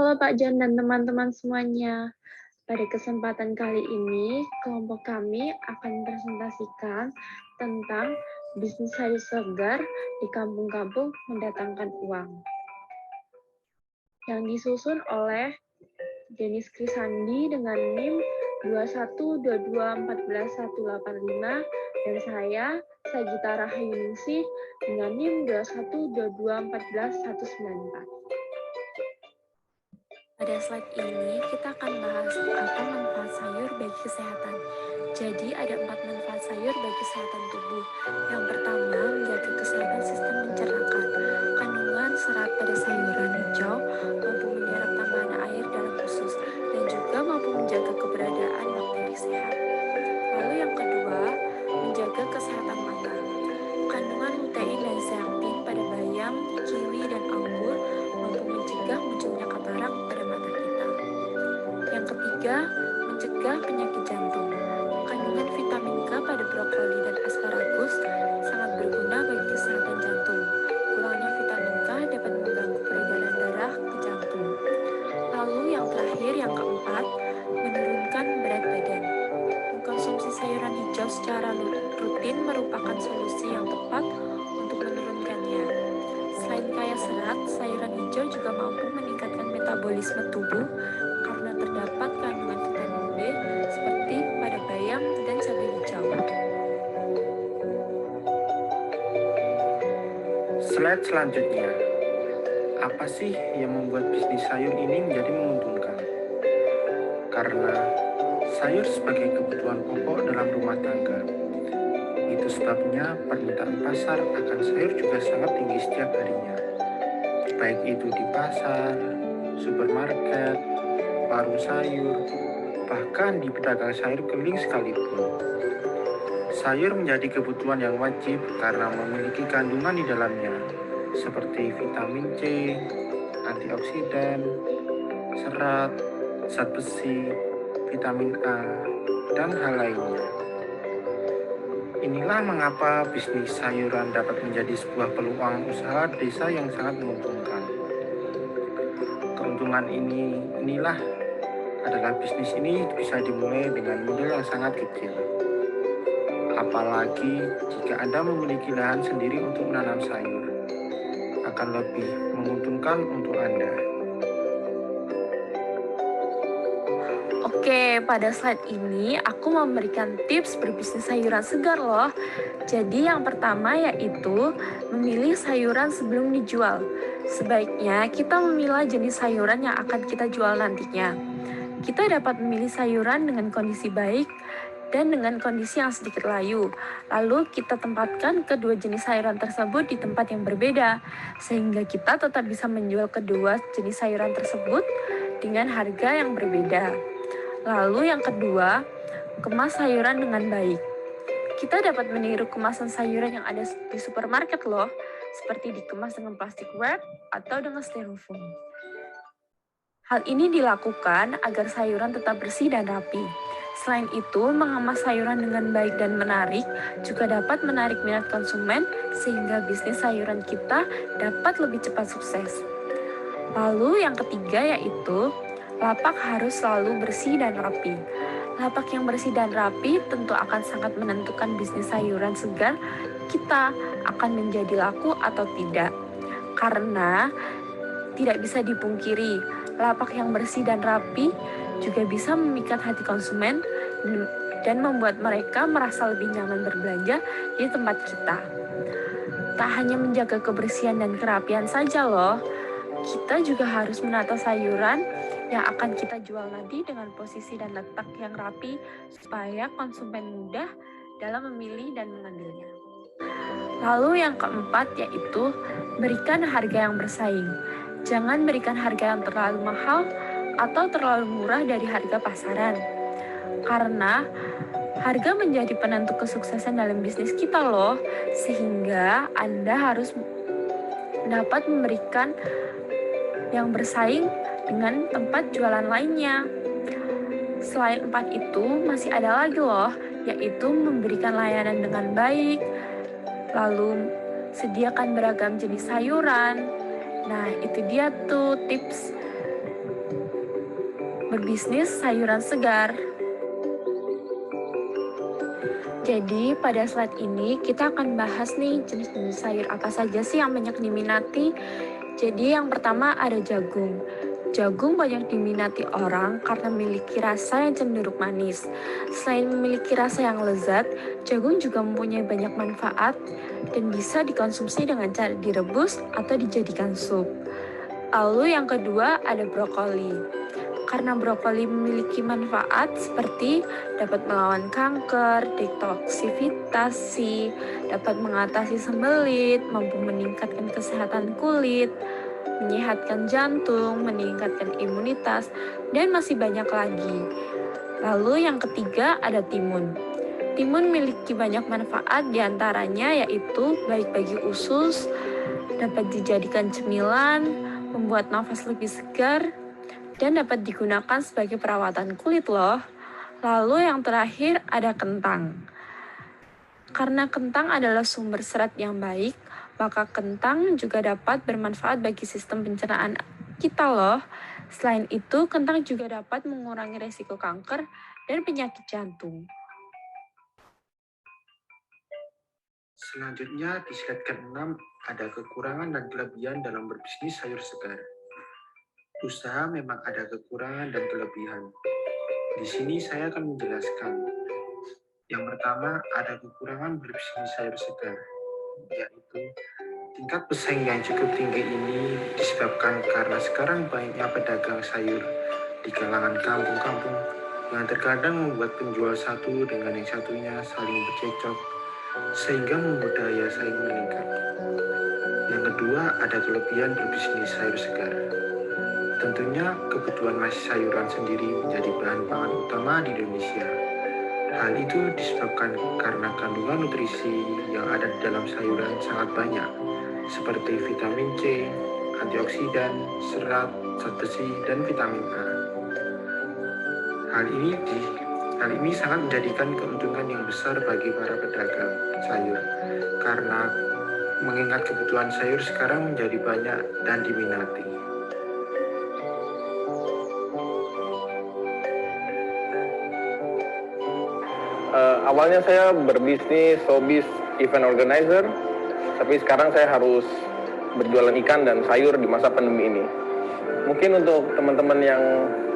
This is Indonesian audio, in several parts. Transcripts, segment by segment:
Halo Pak Jan dan teman-teman semuanya. Pada kesempatan kali ini, kelompok kami akan presentasikan tentang bisnis sayur segar di kampung-kampung mendatangkan uang. Yang disusun oleh Denis Krisandi dengan NIM 212214185 dan saya, Sagita Rahayuningsih dengan NIM 212214194. Pada slide ini, kita akan bahas apa manfaat sayur bagi kesehatan. Jadi, ada 4 manfaat sayur bagi kesehatan tubuh. Yang pertama, menjaga kesehatan sistem pencernaan. Kandungan serat pada sayuran hijau mampu menyerap tambahan air dalam usus dan juga mampu menjaga keberadaan bakteri sehat. Lalu yang kedua, menjaga kesehatan mata. Kandungan lutein dan zeaktin pada bayam, kiwi, dan anggur mampu mencegah munculnya katarak pada mata kita. Yang ketiga, mencegah penyakit jantung. Kandungan vitamin K pada brokoli dan asparagus sangat berguna bagi kesehatan jantung. Kurangnya vitamin K dapat mengganggu peredaran darah ke jantung. Lalu yang terakhir, yang keempat, menurunkan berat badan. Mengkonsumsi sayuran hijau secara rutin merupakan solusi yang tepat untuk menurunkannya. Selain kaya serat, sayuran hijau juga mampu meningkatkan metabolisme tubuh karena terdapat kandungan vitamin B seperti pada bayam dan cabai hijau. Slide selanjutnya. Apa sih yang membuat bisnis sayur ini menjadi menguntungkan? Karena sayur sebagai kebutuhan pokok dalam rumah tangga. Itu sebabnya permintaan pasar akan sayur juga sangat tinggi setiap harinya. Baik itu di pasar, supermarket, warung sayur, bahkan di pedagang sayur keliling sekalipun. Sayur menjadi kebutuhan yang wajib karena memiliki kandungan di dalamnya, seperti vitamin C, antioksidan, serat, zat besi, vitamin A, dan hal lainnya. Inilah mengapa bisnis sayuran dapat menjadi sebuah peluang usaha desa yang sangat menguntungkan. Keuntungan inilah adalah bisnis ini bisa dimulai dengan modal yang sangat kecil. Apalagi jika Anda memiliki lahan sendiri untuk menanam sayur, akan lebih menguntungkan untuk Anda. Oke, pada slide ini aku memberikan tips berbisnis sayuran segar loh. Jadi yang pertama yaitu memilih sayuran sebelum dijual. Sebaiknya kita memilah jenis sayuran yang akan kita jual nantinya. Kita dapat memilih sayuran dengan kondisi baik dan dengan kondisi yang sedikit layu. Lalu kita tempatkan kedua jenis sayuran tersebut di tempat yang berbeda, sehingga kita tetap bisa menjual kedua jenis sayuran tersebut dengan harga yang berbeda. Lalu yang kedua, kemas sayuran dengan baik. Kita dapat meniru kemasan sayuran yang ada di supermarket loh, seperti dikemas dengan plastik wrap atau dengan styrofoam. Hal ini dilakukan agar sayuran tetap bersih dan rapi. Selain itu, mengemas sayuran dengan baik dan menarik juga dapat menarik minat konsumen sehingga bisnis sayuran kita dapat lebih cepat sukses. Lalu yang ketiga yaitu lapak harus selalu bersih dan rapi. Lapak yang bersih dan rapi tentu akan sangat menentukan bisnis sayuran segar kita akan menjadi laku atau tidak. Karena tidak bisa dipungkiri, lapak yang bersih dan rapi juga bisa memikat hati konsumen dan membuat mereka merasa lebih nyaman berbelanja di tempat kita. Tak hanya menjaga kebersihan dan kerapian saja loh, kita juga harus menata sayuran yang akan kita jual nanti dengan posisi dan letak yang rapi supaya konsumen mudah dalam memilih dan mengambilnya. Lalu yang keempat yaitu berikan harga yang bersaing. Jangan berikan harga yang terlalu mahal atau terlalu murah dari harga pasaran. Karena harga menjadi penentu kesuksesan dalam bisnis kita loh, sehingga Anda harus dapat memberikan yang bersaing dengan tempat jualan lainnya. Selain 4 itu, masih ada lagi loh, yaitu memberikan layanan dengan baik, lalu sediakan beragam jenis sayuran. Nah, itu dia tuh tips berbisnis sayuran segar. Jadi pada slide ini kita akan bahas nih jenis-jenis sayur apa saja sih yang banyak diminati. Jadi yang pertama ada jagung. Jagung banyak diminati orang karena memiliki rasa yang cenderung manis. Selain memiliki rasa yang lezat, jagung juga mempunyai banyak manfaat dan bisa dikonsumsi dengan cara direbus atau dijadikan sup. Lalu yang kedua ada brokoli. Karena brokoli memiliki manfaat seperti dapat melawan kanker, detoksifikasi, dapat mengatasi sembelit, mampu meningkatkan kesehatan kulit, menyehatkan jantung, meningkatkan imunitas, dan masih banyak lagi. Lalu yang ketiga ada timun. Timun memiliki banyak manfaat diantaranya yaitu baik bagi usus, dapat dijadikan cemilan, membuat nafas lebih segar, dan dapat digunakan sebagai perawatan kulit loh. Lalu yang terakhir ada kentang. Karena kentang adalah sumber serat yang baik, maka kentang juga dapat bermanfaat bagi sistem pencernaan kita loh. Selain itu, kentang juga dapat mengurangi resiko kanker dan penyakit jantung. Selanjutnya di slide ke-6 ada kekurangan dan kelebihan dalam berbisnis sayur segar. Usaha memang ada kekurangan dan kelebihan. Di sini saya akan menjelaskan. Yang pertama, ada kekurangan berbisnis sayur segar, yaitu tingkat pesaing yang cukup tinggi ini disebabkan karena sekarang banyaknya pedagang sayur di kalangan kampung-kampung yang terkadang membuat penjual satu dengan yang satunya saling bercekcok sehingga membuat daya saing meningkat. Yang kedua, ada kelebihan berbisnis sayur segar. Tentunya kebutuhan nasi sayuran sendiri menjadi bahan pangan utama di Indonesia. Hal itu disebabkan karena kandungan nutrisi yang ada di dalam sayuran sangat banyak, seperti vitamin C, antioksidan, serat, zat besi, dan vitamin A. Hal ini sangat menjadikan keuntungan yang besar bagi para pedagang sayur, karena mengingat kebutuhan sayur sekarang menjadi banyak dan diminati. Awalnya saya berbisnis showbiz event organizer, tapi sekarang saya harus berjualan ikan dan sayur di masa pandemi ini. Mungkin untuk teman-teman yang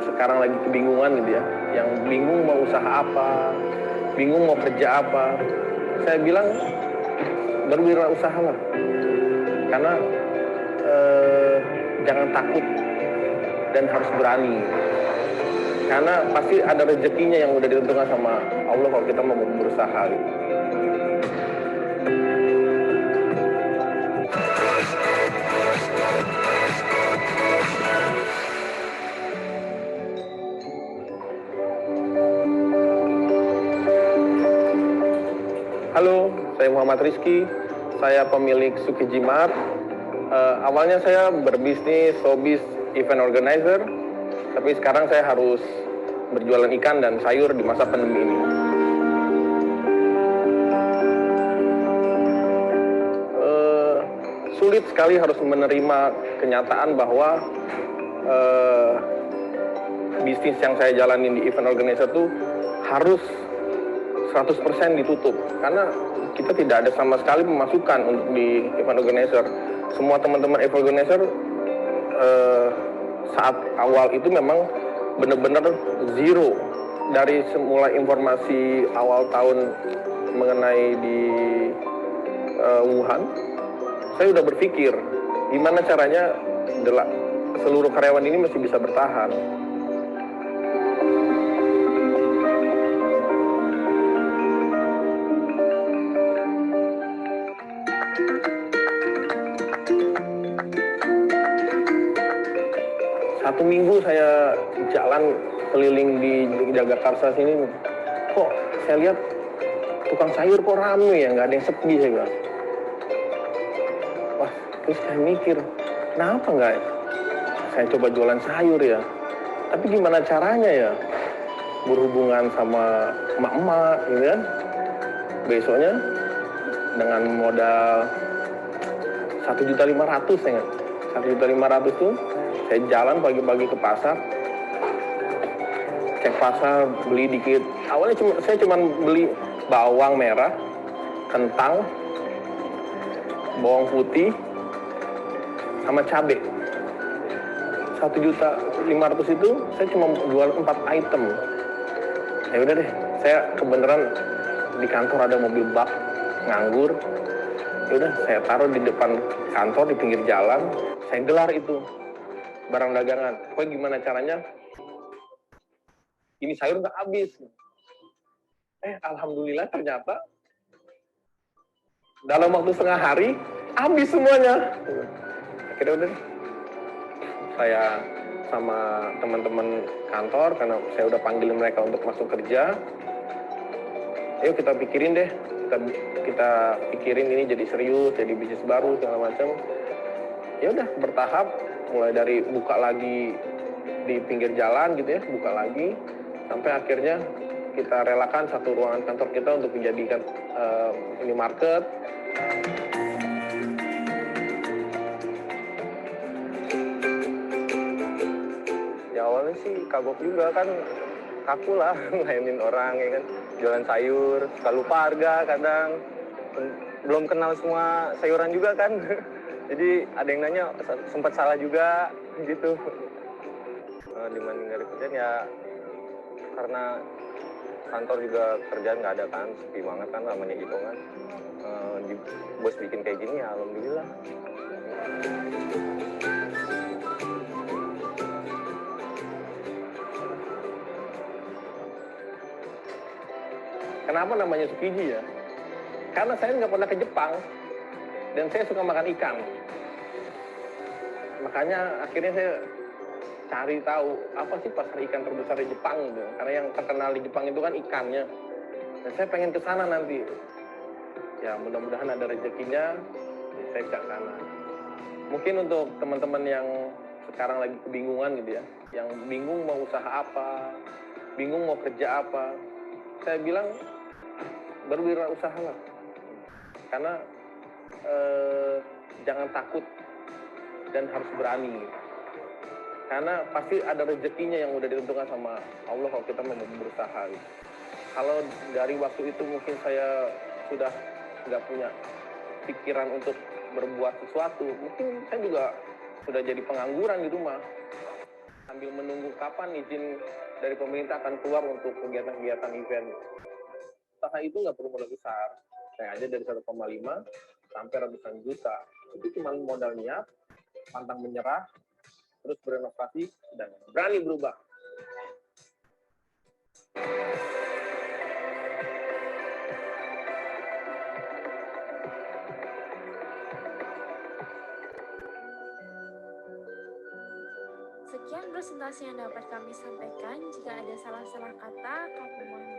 sekarang lagi kebingungan gitu ya, yang bingung mau usaha apa, bingung mau kerja apa, saya bilang berwirausahalah. Karena jangan takut dan harus berani. Karena pasti ada rezekinya yang udah ditentukan sama Allah kalau kita mau berusaha gitu. Halo, saya Muhammad Rizky, saya pemilik Sukiji Mart. Awalnya saya berbisnis showbiz event organizer, tapi sekarang saya harus berjualan ikan dan sayur di masa pandemi ini. Sulit sekali harus menerima kenyataan bahwa bisnis yang saya jalanin di event organizer itu harus 100% ditutup. Karena kita tidak ada sama sekali pemasukan untuk di event organizer. Semua teman-teman event organizer saat awal itu memang benar-benar zero. Dari semula informasi awal tahun mengenai di Wuhan, saya udah berpikir gimana caranya seluruh karyawan ini masih bisa bertahan. Satu minggu saya jalan keliling di Jagakarsa sini, kok saya lihat tukang sayur kok rame ya, nggak ada yang sepi saya bilang. Wah, terus saya mikir, kenapa nggak saya coba jualan sayur ya? Tapi gimana caranya ya? Berhubungan sama emak-emak, gitu kan? Besoknya dengan modal 1.500.000 saya ingat. 1.500.000 tuh saya jalan pagi-pagi ke pasar, cek pasar, beli dikit. Awalnya saya cuma beli bawang merah, kentang, bawang putih, sama cabai. 1.500.000 itu saya cuma jual 4 item. Ya udah deh, saya kebenaran di kantor ada mobil bak nganggur. Ya udah, saya taruh di depan kantor di pinggir jalan. Saya gelar itu barang dagangan. Pokoknya gimana caranya ini sayur nggak habis. Alhamdulillah ternyata dalam waktu setengah hari habis semuanya. Akhirnya udah saya sama teman-teman kantor, karena saya udah panggil mereka untuk masuk kerja. Ayo kita pikirin deh, kita pikirin ini jadi serius, jadi bisnis baru segala macam. Ya udah bertahap, mulai dari buka lagi di pinggir jalan gitu ya, buka lagi sampai akhirnya kita relakan satu ruangan kantor kita untuk dijadikan minimarket. Ya awalnya sih kagok juga kan, kaku lah ngelayanin orang ya kan, jualan sayur, suka lupa harga kadang, belum kenal semua sayuran juga kan. Jadi ada yang nanya sempat salah juga gitu. Dibanding dari kerjaan ya, karena kantor juga kerjaan nggak ada kan, sepi banget kan namanya gitu kan. Bos bikin kayak gini ya alhamdulillah. Kenapa namanya Tsukiji ya? Karena saya nggak pernah ke Jepang dan saya suka makan ikan. Makanya akhirnya saya cari tahu apa sih pasar ikan terbesar di Jepang gitu. Karena yang terkenal di Jepang itu kan ikannya. Dan saya pengen ke sana nanti. Ya mudah-mudahan ada rezekinya, saya ke sana. Mungkin untuk teman-teman yang sekarang lagi kebingungan gitu ya, yang bingung mau usaha apa, bingung mau kerja apa, saya bilang berwirausahalah. Karena jangan takut dan harus berani. Karena pasti ada rezekinya yang udah ditentukan sama Allah kalau kita mau berusaha. Kalau dari waktu itu mungkin saya sudah nggak punya pikiran untuk berbuat sesuatu, mungkin saya juga sudah jadi pengangguran di rumah sambil menunggu kapan izin dari pemerintah akan keluar untuk kegiatan-kegiatan event. Usaha itu nggak perlu modal besar, saya aja dari 1,5 sampai ratusan juta. Itu cuma modal niat, pantang menyerah, terus berinovasi, dan berani berubah. Sekian presentasi yang dapat kami sampaikan. Jika ada salah-salah kata, kami mohon